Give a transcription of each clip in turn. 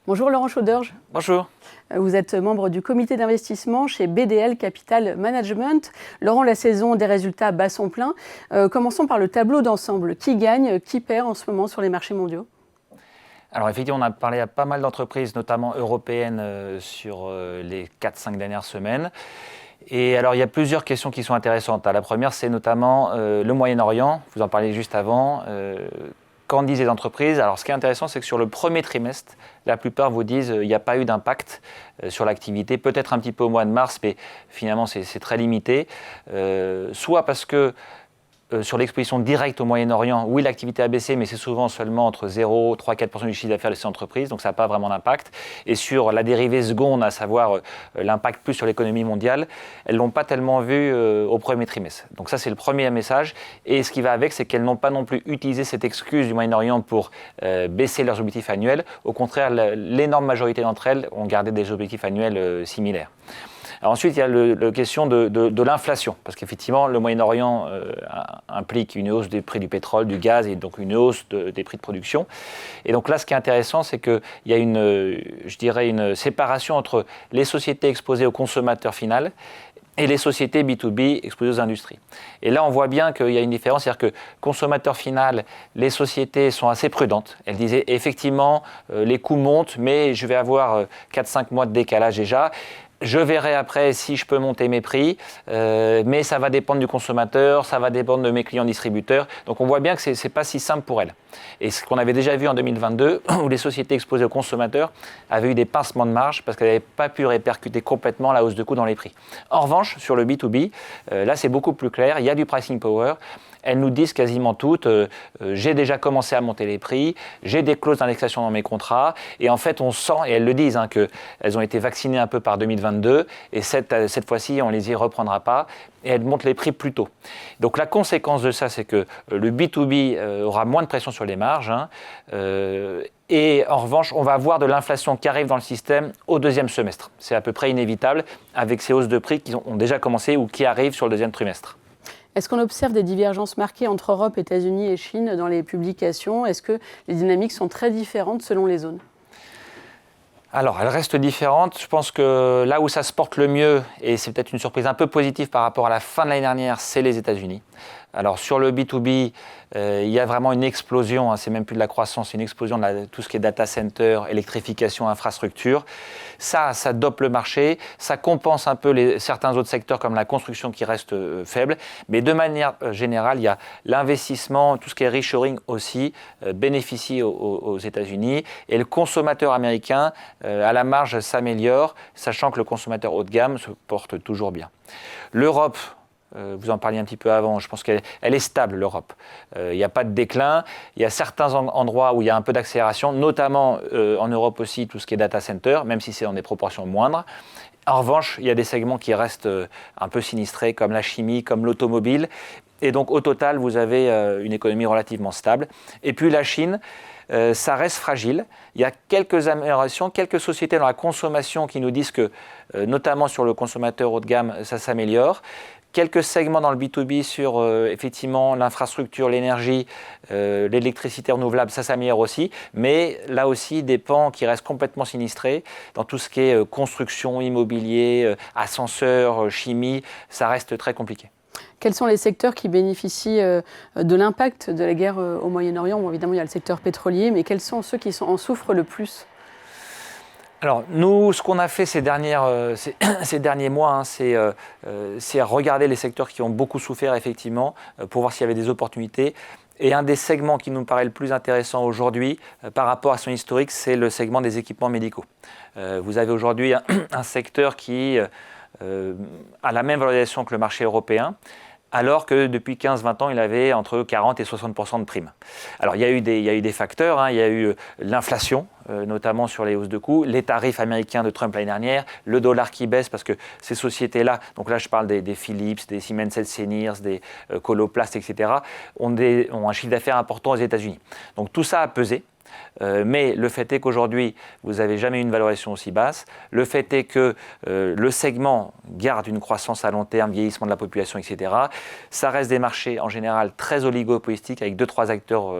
Bonjour Laurent Chauderge. Bonjour. Vous êtes membre du comité d'investissement chez BDL Capital Management. Laurent, la saison des résultats bat son plein. Commençons par le tableau d'ensemble. Qui gagne, qui perd en ce moment sur les marchés mondiaux ? Alors effectivement, on a parlé à pas mal d'entreprises, notamment européennes, sur les 4-5 dernières semaines. Et alors il y a plusieurs questions qui sont intéressantes. La première, c'est notamment le Moyen-Orient. Vous en parliez juste avant. Qu'en disent les entreprises ? Alors ce qui est intéressant, c'est que sur le premier trimestre, la plupart vous disent qu'il n'y a pas eu d'impact sur l'activité, peut-être un petit peu au mois de mars, mais finalement c'est très limité. Soit parce que sur l'exposition directe au Moyen-Orient, oui, l'activité a baissé, mais c'est souvent seulement entre 0, 3, 4% du chiffre d'affaires de ces entreprises, donc ça n'a pas vraiment d'impact. Et sur la dérivée seconde, à savoir l'impact plus sur l'économie mondiale, elles ne l'ont pas tellement vu au premier trimestre. Donc ça, c'est le premier message. Et ce qui va avec, c'est qu'elles n'ont pas non plus utilisé cette excuse du Moyen-Orient pour baisser leurs objectifs annuels. Au contraire, l'énorme majorité d'entre elles ont gardé des objectifs annuels similaires. Alors ensuite, il y a la question de l'inflation, parce qu'effectivement, le Moyen-Orient implique une hausse des prix du pétrole, du gaz, et donc une hausse des prix de production. Et donc là, ce qui est intéressant, c'est qu'il y a une séparation entre les sociétés exposées au consommateur final et les sociétés B2B exposées aux industries. Et là, on voit bien qu'il y a une différence, c'est-à-dire que consommateur final, les sociétés sont assez prudentes. Elles disaient effectivement, les coûts montent, mais je vais avoir 4-5 mois de décalage déjà. Je verrai après si je peux monter mes prix, mais ça va dépendre du consommateur, ça va dépendre de mes clients distributeurs. Donc on voit bien que ce n'est pas si simple pour elles. Et ce qu'on avait déjà vu en 2022, où les sociétés exposées aux consommateurs avaient eu des pincements de marge parce qu'elles n'avaient pas pu répercuter complètement la hausse de coûts dans les prix. En revanche, sur le B2B, là c'est beaucoup plus clair, il y a du pricing power. Elles nous disent quasiment toutes, j'ai déjà commencé à monter les prix, j'ai des clauses d'indexation dans mes contrats, et en fait on sent, et elles le disent, qu'elles ont été vaccinées un peu par 2022, et cette fois-ci on les y reprendra pas, et elles montent les prix plus tôt. Donc la conséquence de ça, c'est que le B2B aura moins de pression sur les marges, et en revanche, on va avoir de l'inflation qui arrive dans le système au deuxième semestre. C'est à peu près inévitable, avec ces hausses de prix qui ont déjà commencé ou qui arrivent sur le deuxième trimestre. Est-ce qu'on observe des divergences marquées entre Europe, États-Unis et Chine dans les publications ? Est-ce que les dynamiques sont très différentes selon les zones ? Alors, elles restent différentes. Je pense que là où ça se porte le mieux, et c'est peut-être une surprise un peu positive par rapport à la fin de l'année dernière, c'est les États-Unis. Alors sur le B2B, il y a vraiment une explosion, c'est même plus de la croissance, c'est une explosion de tout ce qui est data center, électrification, infrastructure. Ça dope le marché, ça compense un peu certains autres secteurs comme la construction qui reste faible. Mais de manière générale, il y a l'investissement, tout ce qui est reshoring aussi, bénéficie aux États-Unis. Et le consommateur américain, à la marge, s'améliore, sachant que le consommateur haut de gamme se porte toujours bien. L'Europe, vous en parliez un petit peu avant, je pense qu'elle est stable, l'Europe. Il n'y a pas de déclin. Il y a certains endroits où il y a un peu d'accélération, notamment en Europe aussi, tout ce qui est data center, même si c'est dans des proportions moindres. En revanche, il y a des segments qui restent un peu sinistrés, comme la chimie, comme l'automobile. Et donc, au total, vous avez une économie relativement stable. Et puis, la Chine, ça reste fragile. Il y a quelques améliorations, quelques sociétés dans la consommation qui nous disent que, notamment sur le consommateur haut de gamme, ça s'améliore. Quelques segments dans le B2B sur effectivement l'infrastructure, l'énergie, l'électricité renouvelable, ça s'améliore aussi. Mais là aussi, des pans qui restent complètement sinistrés dans tout ce qui est construction, immobilier, ascenseur, chimie, ça reste très compliqué. Quels sont les secteurs qui bénéficient de l'impact de la guerre au Moyen-Orient ? Bon, évidemment, il y a le secteur pétrolier, mais quels sont ceux qui en souffrent le plus ? Alors nous, ce qu'on a fait ces derniers mois, c'est regarder les secteurs qui ont beaucoup souffert effectivement pour voir s'il y avait des opportunités. Et un des segments qui nous paraît le plus intéressant aujourd'hui par rapport à son historique, c'est le segment des équipements médicaux. Vous avez aujourd'hui un secteur qui a la même valorisation que le marché européen, alors que depuis 15-20 ans, il avait entre 40 et 60% de primes. Alors il y a eu des facteurs, il y a eu l'inflation, notamment sur les hausses de coûts, les tarifs américains de Trump l'année dernière, le dollar qui baisse parce que ces sociétés-là, donc là je parle des Philips, des Siemens Healthineers, des Coloplast, etc., ont un chiffre d'affaires important aux États-Unis. Donc tout ça a pesé. Mais le fait est qu'aujourd'hui, vous n'avez jamais eu une valorisation aussi basse. Le fait est que le segment garde une croissance à long terme, vieillissement de la population, etc. Ça reste des marchés en général très oligopolistiques avec 2-3 acteurs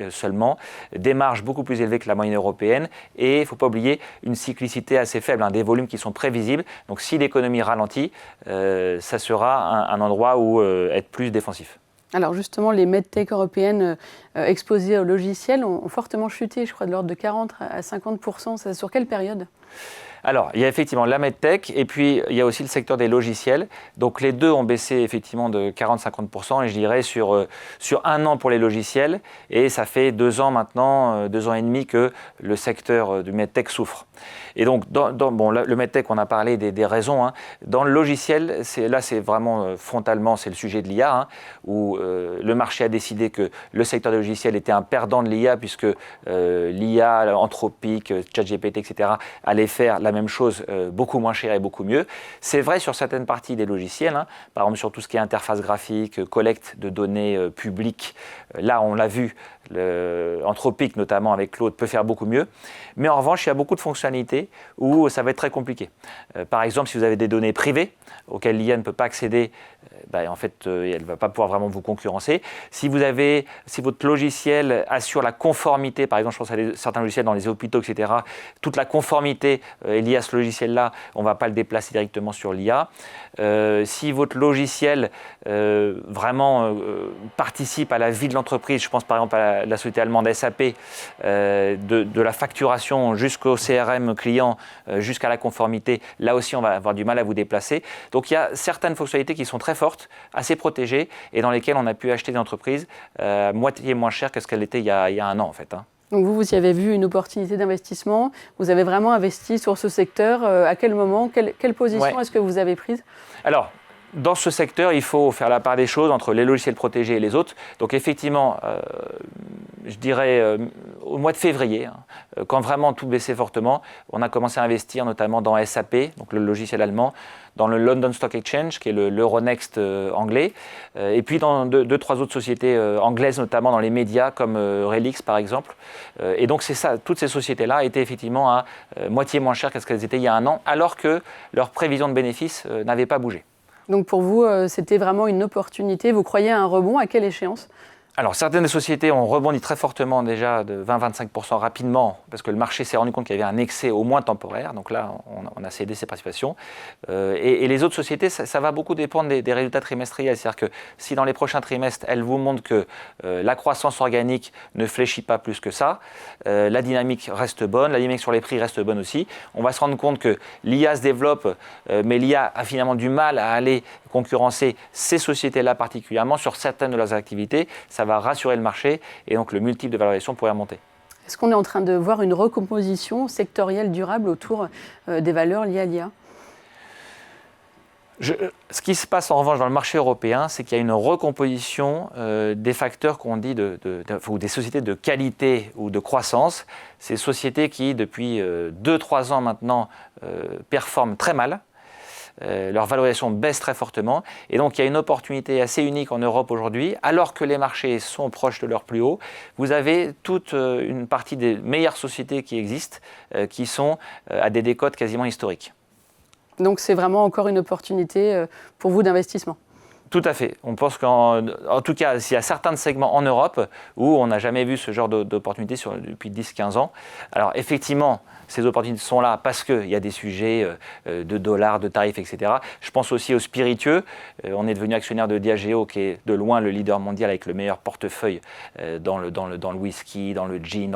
seulement, des marges beaucoup plus élevées que la moyenne européenne et, il ne faut pas oublier, une cyclicité assez faible, des volumes qui sont prévisibles. Donc si l'économie ralentit, ça sera un endroit où être plus défensif. Alors justement, les medtech européennes exposées au logiciel ont fortement chuté, je crois de l'ordre de 40 à 50%. C'est sur quelle période ? Alors, il y a effectivement la medtech et puis il y a aussi le secteur des logiciels. Donc les deux ont baissé effectivement de 40-50% et je dirais sur un an pour les logiciels et ça fait 2 ans maintenant, 2 ans et demi que le secteur du medtech souffre. Et donc, le medtech, on a parlé des raisons. Dans le logiciel, là c'est vraiment frontalement, c'est le sujet de l'IA, où le marché a décidé que le secteur des logiciels était un perdant de l'IA puisque l'IA, Anthropic, ChatGPT, etc. allait faire la même chose beaucoup moins cher et beaucoup mieux. C'est vrai sur certaines parties des logiciels, par exemple sur tout ce qui est interface graphique, collecte de données publiques. Là, on l'a vu, Anthropic notamment avec Claude peut faire beaucoup mieux. Mais en revanche, il y a beaucoup de fonctionnalités où ça va être très compliqué. Par exemple, si vous avez des données privées auxquelles l'IA ne peut pas accéder, en fait, elle ne va pas pouvoir vraiment vous concurrencer. Si votre logiciel assure la conformité, par exemple, je pense à certains logiciels dans les hôpitaux, etc., toute la conformité est liée à ce logiciel-là, on ne va pas le déplacer directement sur l'IA. Si votre logiciel vraiment participe à la vie de l'entreprise, je pense par exemple à la société allemande SAP, de la facturation jusqu'au CRM client, jusqu'à la conformité, là aussi on va avoir du mal à vous déplacer. Donc il y a certaines fonctionnalités qui sont très fortes, assez protégées et dans lesquelles on a pu acheter des entreprises moitié moins chères que ce qu'elles étaient il y a un an en fait. Donc vous y avez vu une opportunité d'investissement, vous avez vraiment investi sur ce secteur. À quel moment, quelle position est-ce que vous avez prise ? Alors, dans ce secteur, il faut faire la part des choses entre les logiciels protégés et les autres. Donc effectivement, je dirais au mois de février, quand vraiment tout baissait fortement, on a commencé à investir notamment dans SAP, donc le logiciel allemand, dans le London Stock Exchange, qui est l'Euronext anglais, et puis dans 2-3 autres sociétés anglaises, notamment dans les médias comme Relix par exemple. Et donc c'est ça, toutes ces sociétés-là étaient effectivement à moitié moins chères qu'est-ce qu'elles étaient il y a un an, alors que leurs prévisions de bénéfices n'avaient pas bougé. Donc pour vous, c'était vraiment une opportunité. Vous croyez à un rebond, à quelle échéance ? Alors, certaines sociétés ont rebondi très fortement déjà de 20-25% rapidement parce que le marché s'est rendu compte qu'il y avait un excès au moins temporaire. Donc là, on a cédé ses participations. Et les autres sociétés, ça va beaucoup dépendre des résultats trimestriels. C'est-à-dire que si dans les prochains trimestres, elles vous montrent que la croissance organique ne fléchit pas plus que ça, la dynamique reste bonne, la dynamique sur les prix reste bonne aussi, on va se rendre compte que l'IA se développe, mais l'IA a finalement du mal à aller concurrencer ces sociétés-là particulièrement sur certaines de leurs activités. Ça va rassurer le marché et donc le multiple de valorisation pourrait remonter. Est-ce qu'on est en train de voir une recomposition sectorielle durable autour des valeurs liées à l'IA ? Ce qui se passe en revanche dans le marché européen, c'est qu'il y a une recomposition des facteurs qu'on dit ou des sociétés de qualité ou de croissance. Ces sociétés qui, depuis 2-3 ans maintenant, performent très mal. Leur valorisation baisse très fortement et donc il y a une opportunité assez unique en Europe aujourd'hui, alors que les marchés sont proches de leur plus haut. Vous avez toute une partie des meilleures sociétés qui existent qui sont à des décotes quasiment historiques. Donc c'est vraiment encore une opportunité pour vous d'investissement ? Tout à fait. On pense qu'en tout cas, s'il y a certains segments en Europe où on n'a jamais vu ce genre d'opportunité depuis 10-15 ans. Alors effectivement, ces opportunités sont là parce qu'il y a des sujets de dollars, de tarifs, etc. Je pense aussi aux spiritueux. On est devenu actionnaire de Diageo, qui est de loin le leader mondial avec le meilleur portefeuille dans le whisky, dans le gin,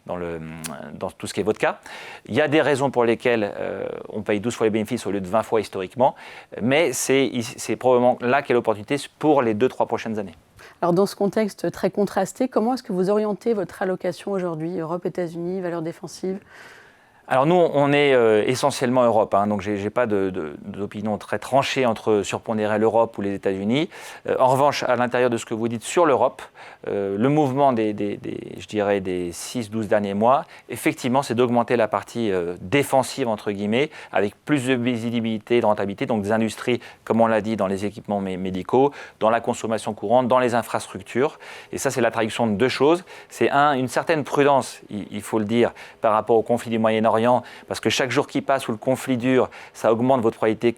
dans tout ce qui est vodka. Il y a des raisons pour lesquelles on paye 12 fois les bénéfices au lieu de 20 fois historiquement, mais c'est probablement là qu'est l'opportunité pour les 2-3 prochaines années. Alors dans ce contexte très contrasté, comment est-ce que vous orientez votre allocation aujourd'hui, Europe, États-Unis, valeurs défensives ? Alors nous, on est essentiellement Europe, hein, donc je n'ai pas d'opinion très tranchée entre surpondérer l'Europe ou les États-Unis. En revanche, à l'intérieur de ce que vous dites sur l'Europe, le mouvement je dirais des 6-12 derniers mois, effectivement, c'est d'augmenter la partie défensive, entre guillemets, avec plus de visibilité, de rentabilité, donc des industries, comme on l'a dit, dans les équipements médicaux, dans la consommation courante, dans les infrastructures. Et ça, c'est la traduction de deux choses. C'est une certaine prudence, il faut le dire, par rapport au conflit du Moyen-Orient, parce que chaque jour qui passe où le conflit dure, ça augmente votre probabilité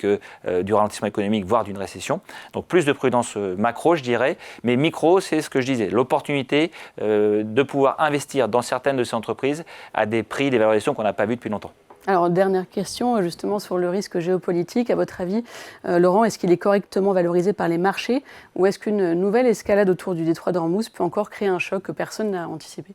du ralentissement économique, voire d'une récession. Donc plus de prudence macro, je dirais, mais micro, c'est ce que je disais, l'opportunité de pouvoir investir dans certaines de ces entreprises à des prix, des valorisations qu'on n'a pas vues depuis longtemps. Alors, dernière question, justement, sur le risque géopolitique. À votre avis, Laurent, est-ce qu'il est correctement valorisé par les marchés ou est-ce qu'une nouvelle escalade autour du détroit d'Ormuz peut encore créer un choc que personne n'a anticipé ?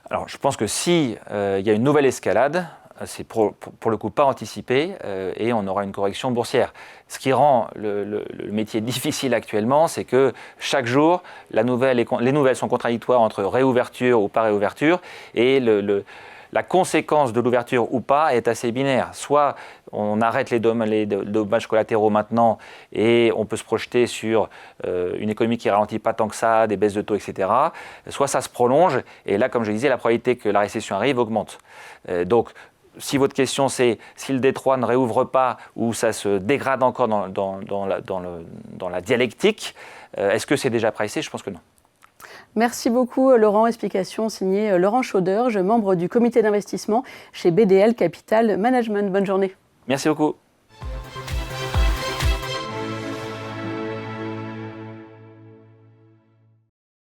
Alors, je pense que si y a une nouvelle escalade, c'est pour le coup pas anticipé et on aura une correction boursière. Ce qui rend le métier difficile actuellement, c'est que chaque jour, les nouvelles sont contradictoires entre réouverture ou pas réouverture et la conséquence de l'ouverture ou pas est assez binaire. Soit on arrête les dommages collatéraux maintenant et on peut se projeter sur une économie qui ne ralentit pas tant que ça, des baisses de taux, etc. Soit ça se prolonge et là, comme je disais, la probabilité que la récession arrive augmente. Donc, si votre question c'est si le détroit ne réouvre pas ou ça se dégrade encore dans la dialectique, est-ce que c'est déjà pricé ? Je pense que non. Merci beaucoup Laurent. Explication signée Laurent Schauderge, membre du comité d'investissement chez BDL Capital Management. Bonne journée. Merci beaucoup.